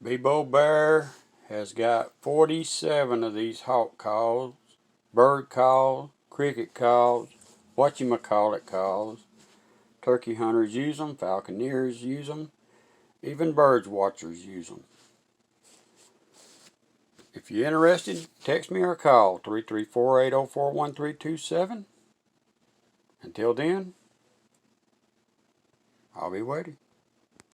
Bebo Bear has got 47 of these hawk calls, bird calls, cricket calls, whatchamacallit calls. Turkey hunters use them, falconeers use them, even birds watchers use them. If you're interested, text me or call 334-804-1327. Until then, I'll be waiting.